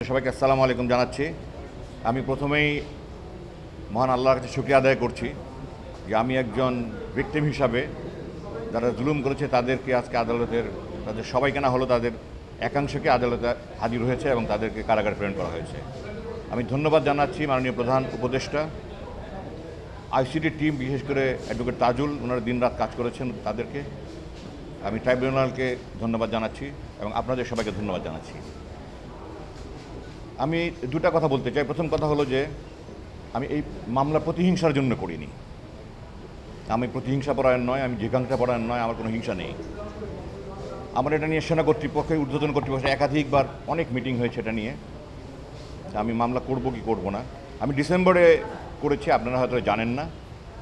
সবাইকে আসসালামু আলাইকুম জানাচ্ছি। আমি প্রথমেই মহান আল্লাহর কাছে শুকরিয়া আদায় করছি যে আমি একজন ভিকটিম হিসাবে যারা জুলুম করেছে তাদেরকে আজকে তাদের সবাইকে না হলো তাদের একাংশকে আদালতে হাজির হয়েছে এবং তাদেরকে কারাগারে প্রেরণ করা হয়েছে। আমি ধন্যবাদ জানাচ্ছি মাননীয় প্রধান উপদেষ্টা, আইসিটি টিম, বিশেষ করে অ্যাডভোকেট তাজুল, ওনারা দিনরাত কাজ করেছেন। তাদেরকে আমি ট্রাইব্যুনালকে ধন্যবাদ জানাচ্ছি এবং আপনাদের সবাইকে ধন্যবাদ জানাচ্ছি। আমি দুটা কথা বলতে চাই। প্রথম কথা হলো যে আমি এই মামলা প্রতিহিংসার জন্য করিনি। আমি প্রতিহিংসা পরায়ণ নয়, আমি জিজ্ঞাসা পরায়ণ নয়, আমার কোনো হিংসা নেই। আমার এটা নিয়ে সেনা কর্তৃপক্ষের ঊর্ধ্বতন কর্তৃপক্ষের একাধিকবার অনেক মিটিং হয়েছে এটা নিয়ে। আমি মামলা করব কি করব না। আমি ডিসেম্বরে করেছি, আপনারা হয়তো জানেন না।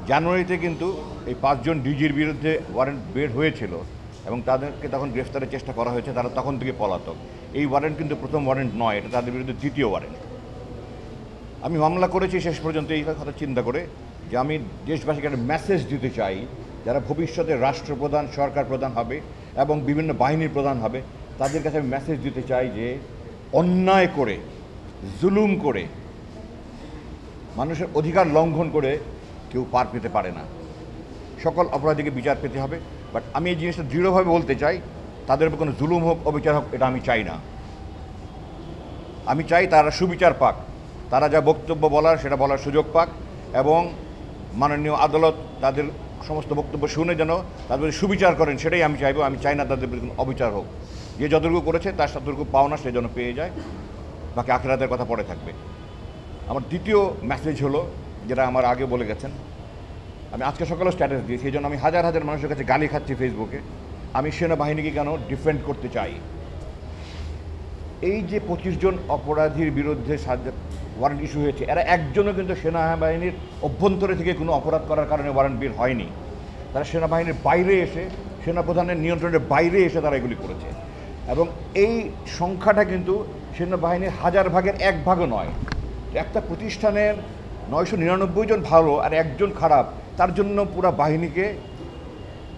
জানুয়ারিতে কিন্তু এই 5 জন ডিজির বিরুদ্ধে ওয়ারেন্ট বের হয়েছিল এবং তাদেরকে তখন গ্রেফতারের চেষ্টা করা হয়েছে। তারা তখন থেকে পলাতক। এই ওয়ারেন্ট কিন্তু প্রথম ওয়ারেন্ট নয়, এটা তাদের বিরুদ্ধে দ্বিতীয় ওয়ারেন্ট। আমি মামলা করেছি শেষ পর্যন্ত এই কথা চিন্তা করে যে আমি দেশবাসীকে একটা মেসেজ দিতে চাই, যারা ভবিষ্যতে রাষ্ট্রপ্রধান, সরকার প্রধান হবে এবং বিভিন্ন বাহিনীর প্রধান হবে, তাদের কাছে আমি মেসেজ দিতে চাই যে অন্যায় করে, জুলুম করে, মানুষের অধিকার লঙ্ঘন করে কেউ পার পেতে পারে না। সকল অপরাধীকে বিচার পেতে হবে। বাট আমি এই জিনিসটা দৃঢ়ভাবে বলতে চাই, তাদের উপর কোনো জুলুম হোক, অবিচার হোক, এটা আমি চাই না। আমি চাই তারা সুবিচার পাক, তারা যা বক্তব্য বলার সেটা বলার সুযোগ পাক এবং মাননীয় আদালত তাদের সমস্ত বক্তব্য শুনে যেন তাদের সুবিচার করেন, সেটাই আমি চাইব। আমি চাই না তাদের প্রতি কোনো অবিচার হোক। যে যতটুকু করেছে তার ততটুকু পাওনা সে যেন পেয়ে যায়, বাকি আখিরাতের কথা পরে থাকবে। আমার দ্বিতীয় মেসেজ হলো, যেটা আমার আগে বলে গেছেন, আমি আজকে সকালেও স্ট্যাটাস দিয়েছি, এই জন্য আমি হাজার হাজার মানুষের কাছে গালি খাচ্ছি ফেসবুকে। আমি সেনাবাহিনীকে কেন ডিফেন্ড করতে চাই। এই যে 25 জন অপরাধীর বিরুদ্ধে ওয়ারেন্ট ইস্যু হয়েছে, এরা একজনও কিন্তু সেনাবাহিনীর অভ্যন্তরে থেকে কোনো অপরাধ করার কারণে ওয়ারেন্ট বের হয়নি। তারা সেনাবাহিনীর বাইরে এসে, সেনাপ্রধানের নিয়ন্ত্রণের বাইরে এসে তারা এগুলি করেছে। এবং এই সংখ্যাটা কিন্তু সেনাবাহিনীর 1000 ভাগের 1 ভাগও নয়। একটা প্রতিষ্ঠানের 999 জন ভালো আর একজন খারাপ, তার জন্য পুরো বাহিনীকে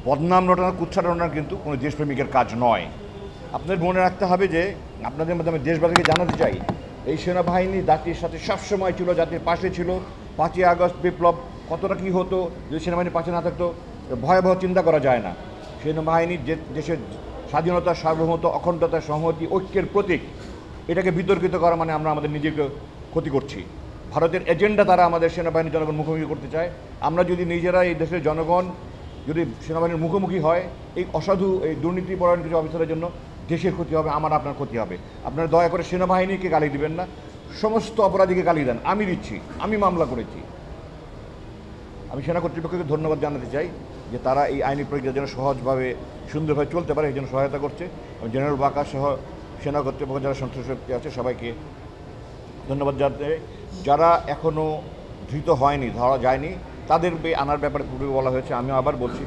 বদনাম রটানো, কুৎসা রটানো কিন্তু কোনো দেশপ্রেমিকের কাজ নয়। আপনাদের মনে রাখতে হবে যে আপনাদের মাধ্যমে দেশবাসীকে জানাতে চাই, এই সেনাবাহিনী জাতির সাথে সবসময় ছিল, জাতির পাশে ছিল। 5ই আগস্ট বিপ্লব কতটা কী হতো যদি সেনাবাহিনীর পাশে না থাকতো, ভয়াবহ চিন্তা করা যায় না। সেনাবাহিনী যে দেশের স্বাধীনতা, সার্বভৌমত্ব, অখণ্ডতা, সংহতি, ঐক্যের প্রতীক, এটাকে বিতর্কিত করা মানে আমরা আমাদের নিজেকে ক্ষতি করছি। ভারতের এজেন্ডা তারা আমাদের সেনাবাহিনীর জনগণ মুখোমুখি করতে চায়। আমরা যদি নিজেরা, এই দেশের জনগণ যদি সেনাবাহিনীর মুখোমুখি হয়, এই অসাধু, এই দুর্নীতিপরায়ণ কিছু অফিসারের জন্য দেশের ক্ষতি হবে, আমার আপনার ক্ষতি হবে। আপনারা দয়া করে সেনাবাহিনীকে গালি দিবেন না, সমস্ত অপরাধীকে গালি দেন। আমি দিচ্ছি, আমি মামলা করেছি। আমি সেনা কর্তৃপক্ষকে ধন্যবাদ জানাতে চাই যে তারা এই আইনি প্রক্রিয়া যেন সহজভাবে, সুন্দরভাবে চলতে পারে, এই জন্য সহায়তা করছে। এবং জেনারেল বাঁকা সহ সেনা কর্তৃপক্ষ যারা সন্ত্রাসী আছে সবাইকে ধন্যবাদ জানাতে। যারা এখনও ধৃত হয়নি, ধরা যায়নি, তাদের আনার ব্যাপারে পূর্বে বলা হয়েছে। আমিও আবার বলছি,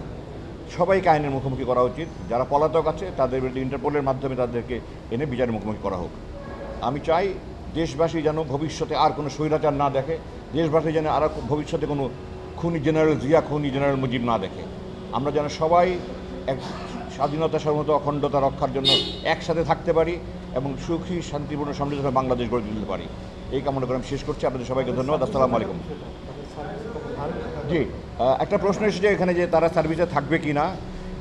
সবাইকে আইনের মুখোমুখি করা উচিত। যারা পলাতক আছে তাদের বিরুদ্ধে ইন্টারপোলের মাধ্যমে তাদেরকে এনে বিচারের মুখোমুখি করা হোক। আমি চাই দেশবাসী যেন ভবিষ্যতে আর কোনো স্বৈরাচার না দেখে, দেশবাসী যেন আর ভবিষ্যতে কোনো খুনি জেনারেল জিয়া, খুনি জেনারেল মুজিব না দেখে। আমরা যেন সবাই এক স্বাধীনতা, সার্বভৌমত্ব, অখণ্ডতা রক্ষার জন্য একসাথে থাকতে পারি এবং সুখী, শান্তিপূর্ণ, সমৃদ্ধ বাংলাদেশ গড়ে তুলতে পারি। এই কামনা করে আমি শেষ করছি। আপনাদের সবাইকে ধন্যবাদ। আসসালামু আলাইকুম। জি, একটা প্রশ্ন এসেছে এখানে যে তারা সার্ভিসে থাকবে কি না।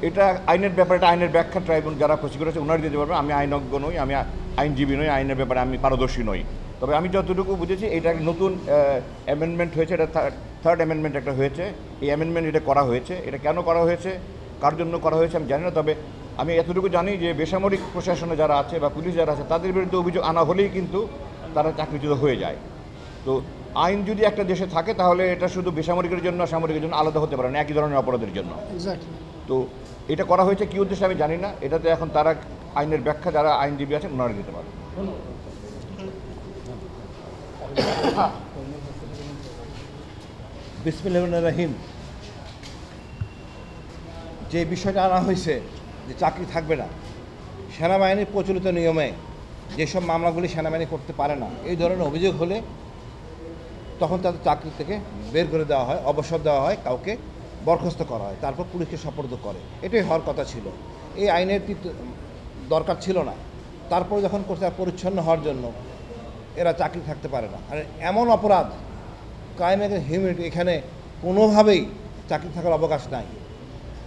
এটা আইনের ব্যাপারে, এটা আইনের ব্যাখ্যা ট্রাইব্যুনাল যারা প্রসিকিউটর আছে ওনারা দিতে পারবে। আমি আইনজ্ঞ নই, আমি আইনজীবী নই, আইনের ব্যাপারে আমি পারদর্শী নই। তবে আমি যতটুকু বুঝেছি, এটা নতুন অ্যামেন্ডমেন্ট হয়েছে, এটা থার্ড অ্যামেন্ডমেন্ট একটা হয়েছে। এই অ্যামেন্ডমেন্ট এটা করা হয়েছে। এটা কেন করা হয়েছে, কার জন্য করা হয়েছে আমি জানি না। তবে আমি এতটুকু জানি যে বেসামরিক প্রশাসনে যারা আছে বা পুলিশ যারা আছে তাদের বিরুদ্ধে অভিযোগ আনা হলেই কিন্তু তারা চাকরিচ্যুত হয়ে যায়। তো আইন যদি একটা দেশে থাকে তাহলে এটা শুধু বেসামরিকের জন্য, সামরিকের জন্য আলাদা হতে পারে না, একই ধরনের অপরাধের জন্য। তো এটা করা হয়েছে কী উদ্দেশ্যে আমি জানি না। এটাতে এখন তারা আইনের ব্যাখ্যা যারা আইনজীবী আছেন ওনারা দিতে পারে। বিসমিল্লাহির রহিম। যে বিষয়টা আনা হয়েছে যে চাকরি থাকবে না, সেনাবাহিনীর প্রচলিত নিয়মে যেসব মামলাগুলি সেনাবাহিনী করতে পারে না, এই ধরনের অভিযোগ হলে তখন তাদের চাকরি থেকে বের করে দেওয়া হয়, অবসর দেওয়া হয়, কাউকে বরখাস্ত করা হয়, তারপর পুলিশকে সোপর্দ করে। এটাই হওয়ার কথা ছিল। এই আইনের দরকার ছিল না। তারপরে যখন করছে পরিচ্ছন্ন হওয়ার জন্য এরা চাকরি থাকতে পারে না। আর এমন অপরাধ ক্রাইম এগেন্সট হিউম্যানিটি এখানে কোনোভাবেই চাকরি থাকার অবকাশ নাই।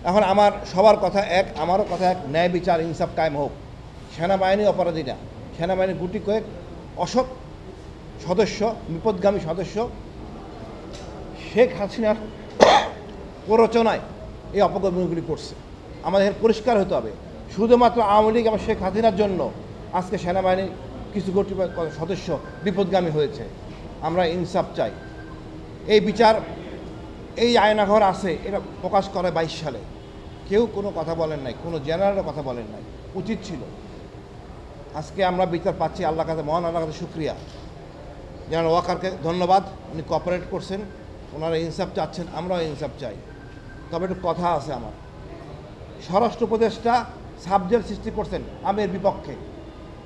এখন আমার সবার কথা এক, আমারও কথা এক, ন্যায় বিচার ইনসাফ কায়েম হোক। সেনাবাহিনী অপরাধী না, সেনাবাহিনীর গুটি কয়েক অসৎ সদস্য, বিপদগামী সদস্য শেখ হাসিনার প্ররোচনায় এই অপকর্মগুলি করছে। আমাদের পরিষ্কার হতে হবে, শুধুমাত্র আওয়ামী লীগ এবং শেখ হাসিনার জন্য আজকে সেনাবাহিনীর কিছু কর্তৃপক্ষ সদস্য বিপদগামী হয়েছে। আমরা ইনসাফ চাই। এই বিচার, এই আয়নাঘর আছে, এটা প্রকাশ করে 22 সালে। কেউ কোনো কথা বলেন নাই, কোনো জেনারেলও কথা বলেন নাই, উচিত ছিল। আজকে আমরা বিচার পাচ্ছি, আল্লাহ কাছে, মহান আল্লাহ কাছে শুক্রিয়া। জেনারেল ওয়াকারকে ধন্যবাদ, উনি কোঅপারেট করছেন, ওনারা ইনসাফ চাচ্ছেন, আমরাও ইনসাফ চাই। তবে একটু কথা আছে আমার, স্বরাষ্ট্র উপদেষ্টা সাবজেক্ট সৃষ্টি করছেন, আমি এর বিপক্ষে।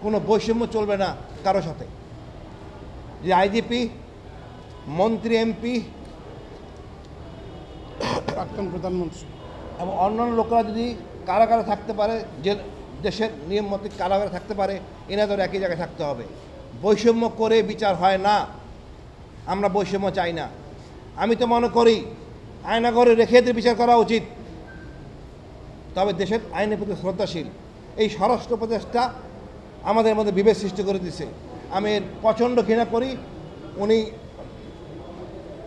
কোনো বৈষম্য চলবে না কারো সাথে। যে আইজিপি, মন্ত্রী, এমপি, প্রাক্তন প্রধানমন্ত্রী এবং অন্যান্য লোকেরা যদি কারাগারে থাকতে পারে, যে দেশের নিয়ম মতো কারাগারে থাকতে পারে, এনাদের একই জায়গায় থাকতে হবে। বৈষম্য করে বিচার হয় না, আমরা বৈষম্য চাই না। আমি তো মনে করি আয়নাঘরে রেখে এদের বিচার করা উচিত। তবে দেশের আইনের প্রতি শ্রদ্ধাশীল এই স্বরাষ্ট্র উপদেষ্টা আমাদের মধ্যে বিভেদ সৃষ্টি করে দিছে। আমি এর প্রচণ্ড ঘৃণা করি। উনি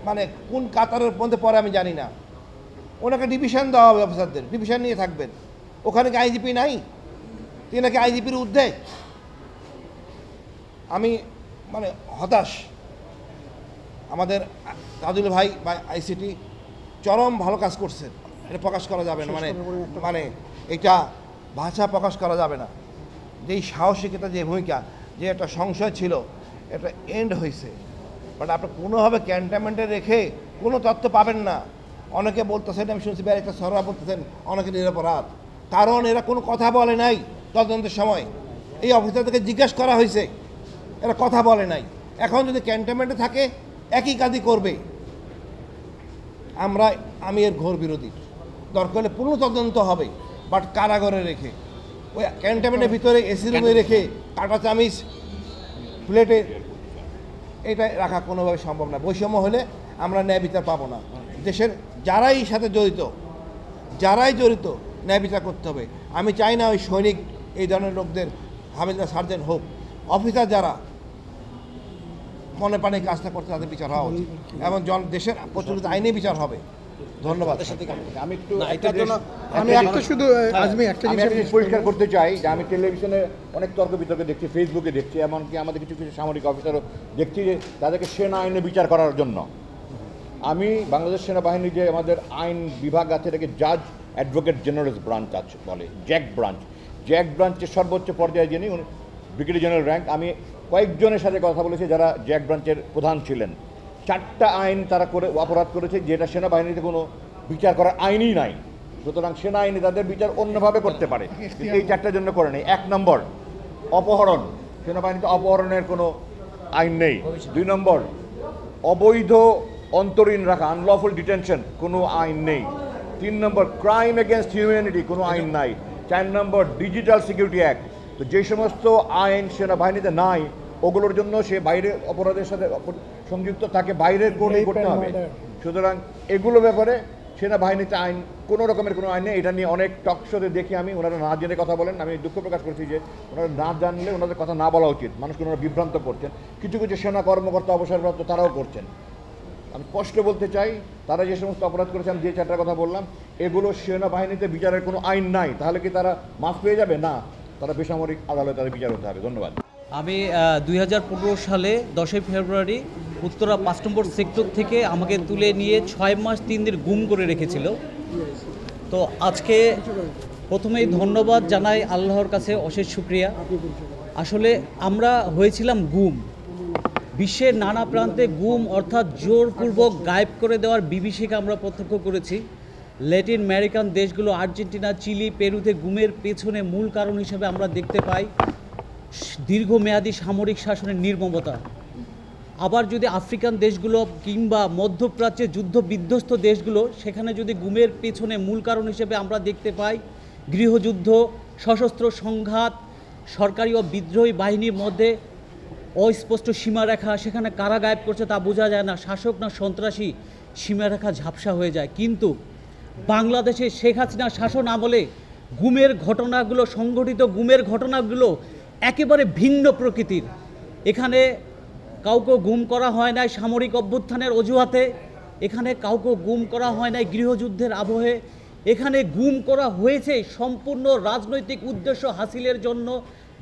মানে কোন কাতারের মধ্যে পড়ে আমি জানি না। ওনাকে ডিভিশন দেওয়া হবে, অফিসারদের ডিভিশন নিয়ে থাকবেন। ওখানে কি আইজিপি নাই? তিনি নাকি আইজিপির ঊর্ধ্বে? আমি মানে হতাশ। আমাদের তাজুল ভাই বা আইসিটি চরম ভালো কাজ করছেন, এটা প্রকাশ করা যাবে না। মানে এটা ভাষা প্রকাশ করা যাবে না। যেই সাহসিকতা, যে ভূমিকা, যে একটা সংশয় ছিল, এটা এন্ড হয়েছে। বাট আপনি কোনোভাবে ক্যান্টনমেন্টে রেখে কোনো তথ্য পাবেন না। অনেকে বলতেছেন, আমি শুনছি একটা সররা বলতেছেন অনেকে নিরপরাধ, কারণ এরা কোনো কথা বলে নাই তদন্তের সময়। এই অফিসারদেরকে জিজ্ঞেস করা হয়েছে, এরা কথা বলে নাই। এখন যদি ক্যান্টনমেন্টে থাকে একই কাজই করবে। আমি এর ঘোর বিরোধী। দরকার হলে পূর্ণ তদন্ত হবে, বাট কারাগারে রেখে, ওই ক্যান্টনমেন্টের ভিতরে এসি রুমে রেখে কাঁটা চামিচ প্লেটে এটা রাখা কোনোভাবে সম্ভব না। বৈষম্য হলে আমরা ন্যায় বিচার পাবো না। দেশের যারাই সাথে জড়িত ন্যায় বিচার করতে হবে। আমি চাই না ওই সৈনিক, এই ধরনের লোকদের হাবিলদার, সার্জেন্ট হোক, অফিসার যারা মনে প্রাণে কাজটা করতে, তাদের বিচার হওয়া উচিত এবং দেশের প্রচলিত আইনে বিচার হবে। ধন্যবাদ। আমি একটু আমি একটা শুধু আজমি একটা জিনিস পরিষ্কার করতে চাই যে আমি টেলিভিশনে অনেক তর্ক বিতর্ক দেখছি, ফেসবুকে দেখছি, এমনকি আমাদের কিছু কিছু সামরিক অফিসারও দেখছি যে তাদেরকে সেনা আইনে বিচার করার জন্য। আমি বাংলাদেশ সেনাবাহিনীর যে আমাদের আইন বিভাগ আছে, এটাকে জাজ অ্যাডভোকেট জেনারেল ব্রাঞ্চ আছে বলে, জ্যাক ব্রাঞ্চের সর্বোচ্চ পর্যায়ে যিনি, ব্রিগেডিয়ার জেনারেল র্যাঙ্ক। আমি কয়েকজনের সাথে কথা বলেছি যারা জ্যাক ব্রাঞ্চের প্রধান ছিলেন। 4টা আইন তারা করে অপরাধ করেছে, যেটা সেনাবাহিনীতে কোনো বিচার করার আইনই নাই। সুতরাং সেনা আইনে তাদের বিচার অন্যভাবে করতে পারে, কিন্তু এই 4টার জন্য করে নেই। 1 নম্বর অপহরণ, সেনাবাহিনীতে অপহরণের কোনো আইন নেই। 2 নম্বর অবৈধ অন্তরীণ রাখা, আনলফুল ডিটেনশন, কোনো আইন নেই। 3 নম্বর ক্রাইম এগেনস্ট হিউম্যানিটি, কোনো আইন নাই। 4 নম্বর ডিজিটাল সিকিউরিটি অ্যাক্ট। তো যে সমস্ত আইন সেনাবাহিনীতে নাই, ওগুলোর জন্য সে বাইরের অপরাধের সাথে সংযুক্ত তাকে বাইরের কোর্টে করতে হবে। সুতরাং এগুলো ব্যাপারে সেনাবাহিনীতে আইন, কোনো রকমের কোনো আইন নেই। এটা নিয়ে অনেক টকশোতে দেখি আমি, ওনারা না জেনে কথা বলেন। আমি দুঃখ প্রকাশ করছি যে ওনারা না জানলে ওনাদের কথা না বলা উচিত। মানুষকে ওনারা বিভ্রান্ত করছেন, কিছু কিছু সেনা কর্মকর্তা, অবসরপ্রাপ্ত, তারাও করছেন। আমি স্পষ্ট বলতে চাই, তারা যে সমস্ত অপরাধ করেছে, আমি যে 4টার কথা বললাম, এগুলো সেনাবাহিনীতে বিচারের কোনো আইন নাই। তাহলে কি তারা মাফ পেয়ে যাবে? না, তারা বেসামরিক আদালতে তাদের বিচার হতে হবে। ধন্যবাদ। আমি 2015 সালে 10ই ফেব্রুয়ারি উত্তরা 5 নম্বর সেক্টর থেকে আমাকে তুলে নিয়ে 6 মাস 3 দিন গুম করে রেখেছিল। তো আজকে প্রথমেই ধন্যবাদ জানাই আল্লাহর কাছে, অশেষ শুকরিয়া। আসলে আমরা হয়েছিলাম গুম, বিশ্বের নানা প্রান্তে গুম অর্থাৎ জোরপূর্বক গায়েব করে দেওয়ার বিভীষিকা আমরা প্রত্যক্ষ করেছি। ল্যাটিন আমেরিকান দেশগুলো, আর্জেন্টিনা, চিলি, পেরুতে গুমের পেছনে মূল কারণ হিসেবে আমরা দেখতে পাই দীর্ঘমেয়াদী সামরিক শাসনের নির্মমতা। আবার যদি আফ্রিকান দেশগুলো কিংবা মধ্যপ্রাচ্যের যুদ্ধ বিধ্বস্ত দেশগুলো, সেখানে যদি গুমের পেছনে মূল কারণ হিসেবে আমরা দেখতে পাই গৃহযুদ্ধ, সশস্ত্র সংঘাত, সরকারি ও বিদ্রোহী বাহিনীর মধ্যে অস্পষ্ট সীমারেখা, সেখানে কারা গায়েব করছে তা বোঝা যায় না, শাসক না সন্ত্রাসী সীমারেখা ঝাপসা হয়ে যায়। কিন্তু বাংলাদেশে শেখ হাসিনা শাসন আমলে গুমের ঘটনাগুলো, সংগঠিত গুমের ঘটনাগুলো একেবারে ভিন্ন প্রকৃতির। এখানে কাউকে গুম করা হয় নাই সামরিক অভ্যুত্থানের অজুহাতে, এখানে কাউকে গুম করা হয় নাই গৃহযুদ্ধের আবহে, এখানে গুম করা হয়েছে সম্পূর্ণ রাজনৈতিক উদ্দেশ্য হাসিলের জন্য।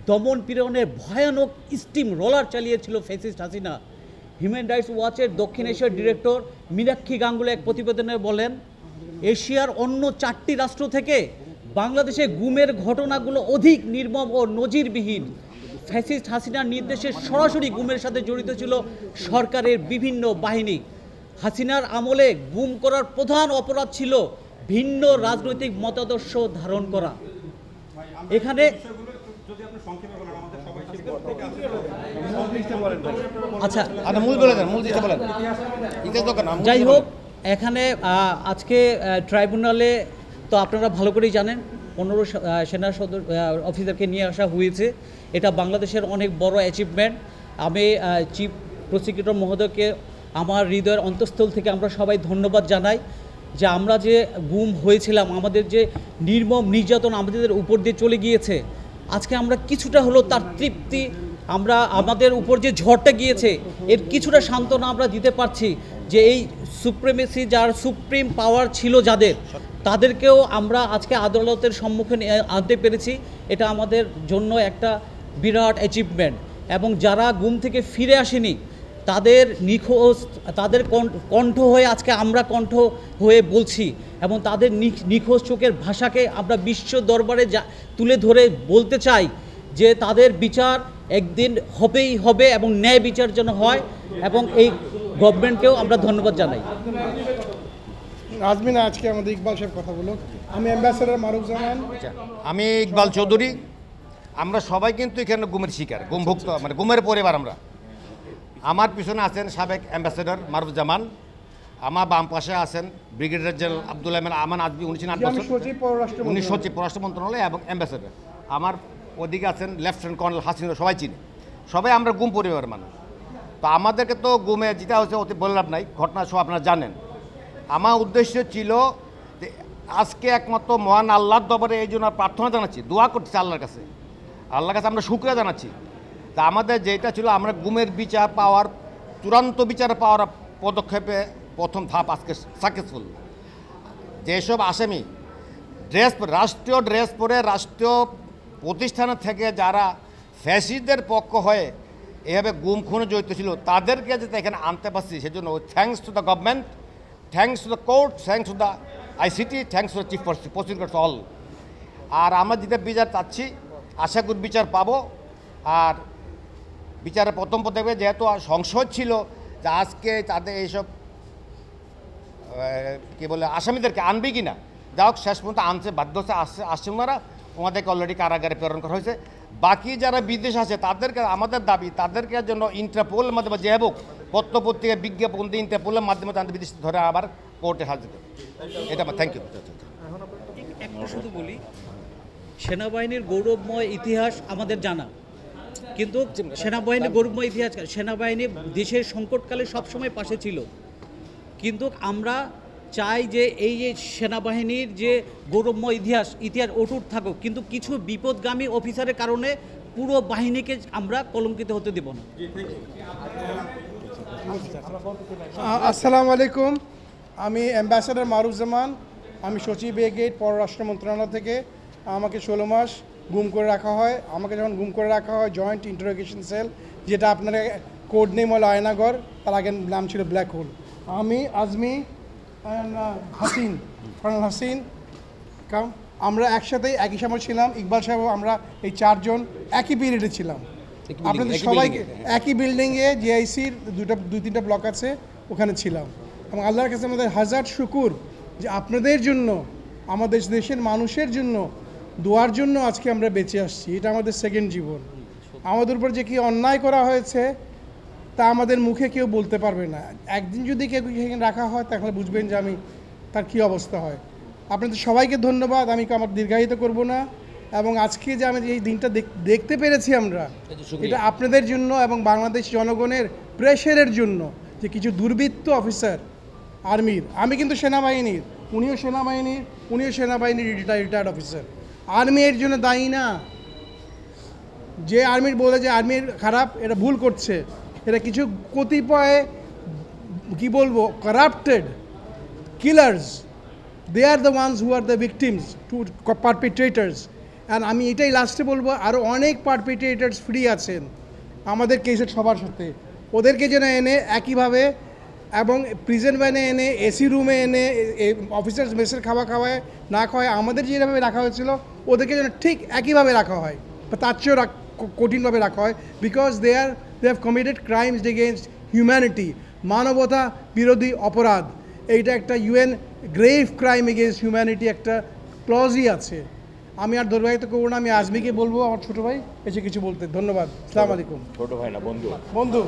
দমন পীড়নের ভয়ানক স্টিম রোলার চালিয়েছিল ফ্যাসিস্ট হাসিনা। হিউম্যান রাইটস ওয়াচের দক্ষিণ এশিয়ার ডিরেক্টর মীনাক্ষী গাঙ্গুলি এক প্রতিবেদনে বলেন, এশিয়ার অন্য 4টি রাষ্ট্র থেকে বাংলাদেশে গুমের ঘটনাগুলো অধিক নির্মম ও নজিরবিহীন। ফ্যাসিস্ট হাসিনার নির্দেশে সরাসরি গুমের সাথে জড়িত ছিল সরকারের বিভিন্ন বাহিনী। হাসিনার আমলে গুম করার প্রধান অপরাধ ছিল ভিন্ন রাজনৈতিক মতাদর্শ ধারণ করা। এখানে আচ্ছা মূল বলে দেন, মূল জিনিসটা বলেন। যাই হোক, এখানে আজকে ট্রাইব্যুনালে তো আপনারা ভালো করেই জানেন 15 সেনা সদর অফিসারকে নিয়ে আসা হয়েছে। এটা বাংলাদেশের অনেক বড় অ্যাচিভমেন্ট। আমি চিফ প্রসিকিউটর মহোদয়কে আমার হৃদয়ের অন্তঃস্থল থেকে আমরা সবাই ধন্যবাদ জানাই যে আমরা যে গুম হয়েছিলাম, আমাদের যে নির্মম নির্যাতন আমাদের উপর দিয়ে চলে গিয়েছে, আজকে আমরা কিছুটা হলো তার তৃপ্তি, আমরা আমাদের উপর যে ঝড়টা গিয়েছে এর কিছুটা সান্ত্বনা আমরা দিতে পারছি যে এই সুপ্রিমেসি, যার সুপ্রিম পাওয়ার ছিল যাদের, তাদেরকেও আমরা আজকে আদালতের সম্মুখীন আনতে পেরেছি। এটা আমাদের জন্য একটা বিরাট অ্যাচিভমেন্ট। এবং যারা গুম থেকে ফিরে আসেনি তাদের নিখোঁজ, তাদের কণ্ঠ হয়ে আজকে আমরা কণ্ঠ হয়ে বলছি, এবং তাদের নিখোঁজ চোখের ভাষাকে আমরা বিশ্ব দরবারে তুলে ধরে বলতে চাই যে তাদের বিচার একদিন হবেই হবে এবং ন্যায় বিচার যেন হয়। এবং এই গভর্নমেন্টকেও আমরা ধন্যবাদ জানাই। আজমিনা, আজকে আমাদের ইকবাল সাহেব কথা বলো। আমি অ্যাম্বাসেডর মারুফজামান। আমি ইকবাল চৌধুরী। আমরা সবাই কিন্তু এখানে গুমের শিকার, গুমভুক্ত, মানে গুমের পরিবার আমরা। আমার পিছনে আছেন সাবেক অ্যাম্বাসেডর মারুফজামান, আমার বাম পাশে আছেন ব্রিগেডিয়ার জেনারেল আব্দুল আমান আজমি, উনি ছিলেন 8 বছর, উনি সচিব পররাষ্ট্র মন্ত্রণালয় এবং অ্যাম্বাসেডর। আমার ওদিকে আছেন লেফটেন্যান্ট কর্নেল হাসিনা, সবাই চিনি, সবাই আমরা গুম পরিবারের মানুষ। তো আমাদেরকে তো গুমে যেটা হচ্ছে অতি বললাম নাই, ঘটনা সব আপনারা জানেন। আমার উদ্দেশ্য ছিল যে আজকে একমাত্র মহান আল্লাহর দরবারে এই জন্য প্রার্থনা জানাচ্ছি, দোয়া করছি আল্লাহর কাছে, আল্লাহর কাছে আমরা শুকরিয়া জানাচ্ছি। তা আমাদের যেটা ছিল আমরা গুমের বিচার পাওয়ার, চূড়ান্ত বিচার পাওয়ার পদক্ষেপে প্রথম ধাপ আজকে সাকসেসফুল। যেসব আসামি রাষ্ট্রীয় ড্রেস পরে রাষ্ট্রীয় প্রতিষ্ঠানের থেকে যারা ফ্যাসিস্টদের পক্ষ হয়ে এভাবে গুম খুনে জড়িত ছিল, তাদেরকে যাতে এখানে আনতে পারছি, সেজন্য thanks to the government, thanks to the court, thanks to the ICT, thanks to the chief prosecutor all. আর আমরা যেটা বিচার চাচ্ছি, আশা করি বিচার পাবো। আর বিচারের প্রথম পদক্ষেপে যেহেতু সংশয় ছিল যে আজকে তাদের এইসব কী বলে আসামিদেরকে আনবে কি না, যা হোক শেষ পর্যন্ত আনছে, বাধ্য হচ্ছে, আসছে ওনারা, ওনাদেরকে অলরেডি কারাগারে প্রেরণ করা হয়েছে। বাকি যারা বিদেশ আছে তাদেরকে আমাদের দাবি, তাদেরকে জন্য ইন্টারপোলের মাধ্যমে যে হোক পত্রপত্রিকা বিজ্ঞাপন দিয়ে ইন্টারপোলের মাধ্যমে তাদের বিদেশ ধরে আবার কোর্টে হাজির করে। এটা আমার থ্যাংক ইউ। একটু শুধু বলি, সেনাবাহিনীর গৌরবময় ইতিহাস আমাদের জানা, কিন্তু সেনাবাহিনীর গৌরবময় ইতিহাস, সেনাবাহিনী দেশের সংকটকালে সবসময় পাশে ছিল। কিন্তু আমরা চাই যে এই যে সেনাবাহিনীর যে গৌরবময় ইতিহাস অটুট থাকুক, কিন্তু কিছু বিপদগামী অফিসারের কারণে পুরো বাহিনীকে আমরা কলঙ্কিত হতে দেব না। আসসালামু আলাইকুম, আমি অ্যাম্বাসেডর মারুফজামান, আমি সচিব ব্রিগেড পররাষ্ট্র মন্ত্রণালয় থেকে। আমাকে 16 মাস গুম করে রাখা হয়। আমাকে যখন গুম করে রাখা হয় জয়েন্ট ইন্টারোগেশন সেল, যেটা আপনার কোড নেম হলো আয়নাগর, তার আগের নাম ছিল ব্ল্যাক হোল। আমি আজমি হাসিন, কর্নেল হাসিন, আমরা একসাথে একই সময় ছিলাম। ইকবাল সাহেব, আমরা এই 4 জন একই পিরিয়ডে ছিলাম। আপনাদের সবাইকে একই বিল্ডিংয়ে জিআইসির 2-3টা ব্লক আছে, ওখানে ছিলাম। এবং আল্লাহর কাছে আমাদের হাজার শুকুর যে আপনাদের জন্য, আমাদের দেশের মানুষের জন্য দোয়ার জন্য আজকে আমরা বেঁচে আসছি। এটা আমাদের সেকেন্ড জীবন। আমাদের উপর যে কি অন্যায় করা হয়েছে তা আমাদের মুখে কেউ বলতে পারবে না। একদিন যদি কেউ সেখানে রাখা হয় তাহলে বুঝবেন যে তার কী অবস্থা হয়। আপনাদের সবাইকে ধন্যবাদ। আমি আমার দীর্ঘায়িত করব না। এবং আজকে যে আমি এই দিনটা দেখতে পেরেছি আমরা, এটা আপনাদের জন্য এবং বাংলাদেশ জনগণের প্রেশারের জন্য, যে কিছু দুর্বৃত্ত অফিসার আর্মির, আমি কিন্তু সেনাবাহিনীর, উনিও সেনাবাহিনীর রিটায়ার্ড অফিসার, আর্মি এর জন্য দায়ী না। যে আর্মির বলে যে আর্মির খারাপ, এটা ভুল করছে। এটা কিছু কতিপয় কি বলবো corrupted killers, they are the ones who are the victims to perpetrators. And আমি এটাই লাস্টে বলবো, আরও অনেক পারপিট্রেটার্স ফ্রি আছেন আমাদের কেসের সবার সাথে, ওদেরকে যেন এনে একইভাবে এবং প্রিজন ভ্যানে এনে এসি রুমে এনে অফিসার্স মেসের খাওয়ায় না খাওয়ায় আমাদের যেভাবে রাখা হয়েছিল ওদেরকে যেন ঠিক একইভাবে রাখা হয়, বা তার চেয়েও কঠিনভাবে রাখা হয়, because they have committed crimes against humanity, মানবতা বিরোধী অপরাধ। এইটা একটা UN grave crime against humanity একটা ক্লজই আছে। আমি আর দুর্বাহিত করবো না, আমি আজমিকে বলবো আমার ছোটো ভাই এসে কিছু বলতে। ধন্যবাদ। আসসালামু আলাইকুম। ছোট ভাই না, বন্ধু। বন্ধু